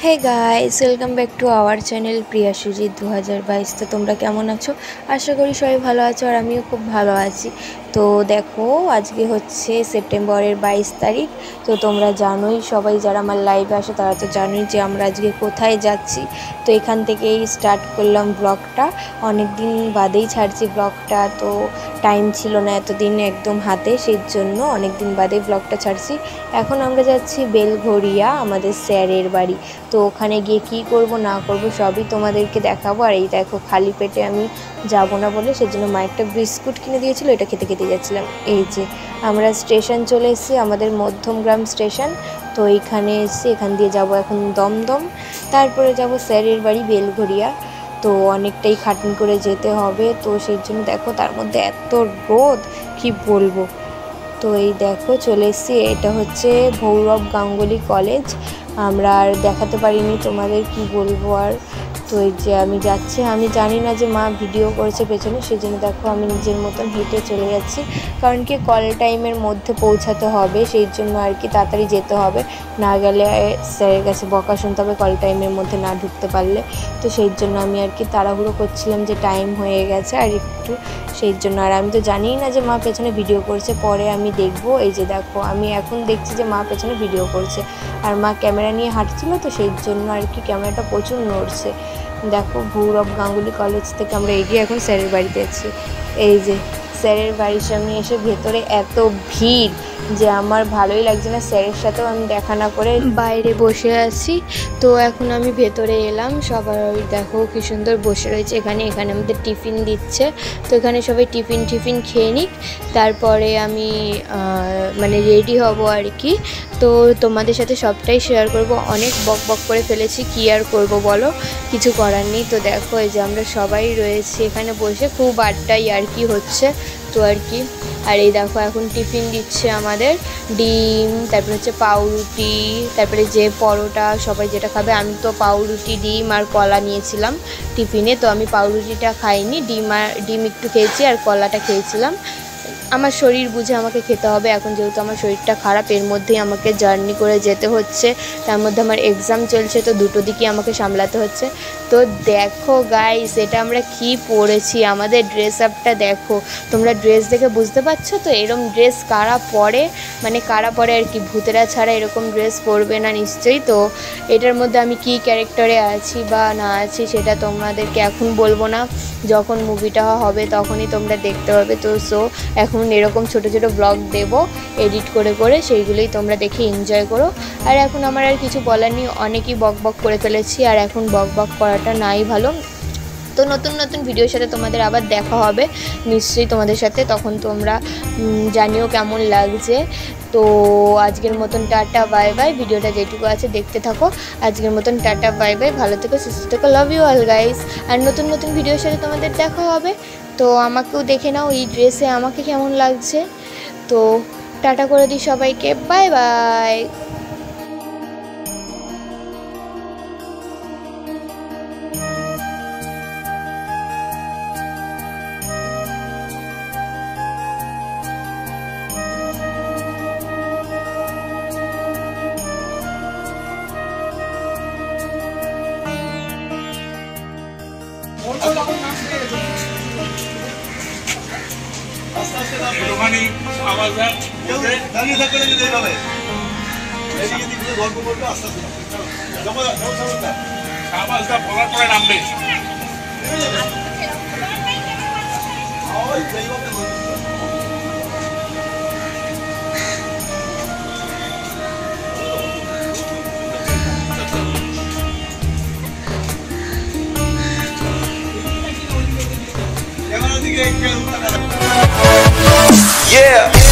Hey guys welcome back to our channel Priya Sujit 2022। तो तुम्हारा केमन आछो? आशा करी सबाई भालो आछो और आमिও खूब भालो आछि। तो देखो आज के होच्छे सेप्टेम्बरेर 22 तारीख। तो तोमरा जानोई सबाई जारा आमार लाइभे आसो तारा तो जानोई जे आमरा आजके कोथाय जाচ্ছি। तो एखान थेकेई स्टार्ट करलाम ब्लगटा। अनेक दिन बादेई छाड़छि ब्लगटा, तो टाइम छिलो ना एतदिन एकदम हाते, सेइजोन्नो अनेक दिन बादे ब्लगटा छाड़छि। एखन आमरा जाচ্ছি बेलघरिया आमादेर स्যারের बाड़ी। तो ओखाने गिये कि करब ना करब सबई तोमादेरके देखाबो। और एई देखो खाली पेटे आमी जाबो ना बोले सेजोन्नो मा एकटा बिस्कुट किने दियेछिलो, एटा खेते खेते जाচ্ছিলাম। এই যে আমরা স্টেশন চলে এসেছি, আমাদের মধ্যমগ্রাম স্টেশন। তো এইখানে এসে এখান দিয়ে যাব এখন দমদম, তারপরে যাব স্যারের বাড়ি বেলঘরিয়া। তো অনেকটাই খাটনি করে যেতে হবে, তো সেই জন্য দেখো তার মধ্যে এত রোদ কি বলবো। তো এই দেখো চলে এসেছি, এটা হচ্ছে ভৈরব গাঙ্গুলি কলেজ। আমরা আর দেখাতে পারিনি তোমাদের, কি বলবো আর। তো এই যে আমি যাচ্ছি, আমি জানি না যে মা ভিডিও করেছে পেছনে, সেজন্য দেখো আমি নিজের মতন হেঁটে চলে যাচ্ছি। কারণ কি কল টাইমের মধ্যে পৌঁছাতে হবে, সেই জন্য আর কি তাড়াতাড়ি যেতে হবে, না গেলে স্যারের কাছে বকা শুনতে হবে কল টাইমের মধ্যে না ঢুকতে পারলে। তো সেই জন্য আমি আর কি তাড়াহুড়ো করছিলাম যে টাইম হয়ে গেছে আর একটু, সেই জন্য। আর আমি তো জানিই না যে মা পেছনে ভিডিও করছে, পরে আমি দেখবো। এই যে দেখো আমি এখন দেখছি যে মা পেছনে ভিডিও করছে, আর মা ক্যামেরা নিয়ে হাঁটছিল, তো সেই জন্য আর কি ক্যামেরাটা প্রচুর নড়ছে। দেখো ভৈরব গাঙ্গুলি কলেজ থেকে আমরা এগিয়ে এখন স্যারের বাড়িতে আছি। এই যে স্যারের বাড়ির সামনে এসে ভেতরে এত ভিড় যে আমার ভালোই লাগছে না, স্যারের সাথেও আমি দেখা না করে বাইরে বসে আছি। তো এখন আমি ভেতরে এলাম, সবাই দেখো কি সুন্দর বসে রয়েছে এখানে। এখানে আমাদের টিফিন দিচ্ছে, তো এখানে সবাই টিফিন খেয়ে নিক, তারপরে আমি মানে রেডি হব আর কি। তো তোমাদের সাথে সবটাই শেয়ার করব। অনেক বক করে ফেলেছি, কি আর করব বলো, কিছু করার নেই। তো দেখো এই যে আমরা সবাই রয়েছি এখানে বসে, খুব আড্ডাই আর কি হচ্ছে, তো আর কি। আর এই দেখো এখন টিফিন দিচ্ছে আমাদের, ডিম, তারপরে হচ্ছে পাউরুটি, তারপরে যে পরোটা সবাই যেটা খাবে। আমি তো পাউরুটি, ডিম আর কলা নিয়েছিলাম টিফিনে, তো আমি পাউরুটিটা খাইনি, ডিম একটু খেয়েছি আর কলাটা খেয়েছিলাম। আমার শরীর বুঝে আমাকে খেতে হবে, এখন যেহেতু আমার শরীরটা খারাপ, এর মধ্যেই আমাকে জার্নি করে যেতে হচ্ছে, তার মধ্যে আমার এক্সাম চলছে, তো দুটো দিকই আমাকে সামলাতে হচ্ছে। তো দেখো গাইস এটা আমরা কি পরেছি, আমাদের ড্রেস আপটা দেখো, তোমরা ড্রেস দেখে বুঝতে পারছো তো এরকম ড্রেস কারা পরে, মানে কারা পরে আর কি, ভূতেরা ছাড়া এরকম ড্রেস পরবে না নিশ্চয়ই। তো এটার মধ্যে আমি কি ক্যারেক্টারে আছি বা না আছি সেটা তোমাদেরকে এখন বলবো না, যখন মুভিটা হবে তখনই তোমরা দেখতে পাবে। তো সো এখন এরকম ছোট ছোট ব্লগ দেব এডিট করে, সেইগুলোই তোমরা দেখে এনজয় করো। আর এখন আমার আর কিছু বলার নেই, অনেকই বক করে ফেলেছি, আর এখন বক করাটা নাই ভালো। তো নতুন ভিডিওর সাথে তোমাদের আবার দেখা হবে নিশ্চয়ই তোমাদের সাথে, তখন তোমরা জানিও কেমন লাগছে। তো আজকের মতন টাটা বাই বাই, ভিডিওটা যেটুকু আছে দেখতে থাকো। আজকের মতন টাটা বাই বাই, ভালো থেকো সুস্থ থেকো, লাভ ইউ অল গাইস। আর নতুন ভিডিওর সাথে তোমাদের দেখা হবে। তো আমাকেও দেখে নাও এই ড্রেসে আমাকে কেমন লাগছে। তো টাটা করে দিই সবাইকে, বাই বাই। একটুখানি আওয়াজ দাঁড়িয়ে থাকলে যদি এইভাবে গল্প করবে আস্তে আস্তে আওয়াজটা বলার পরে নামবে। Yeah.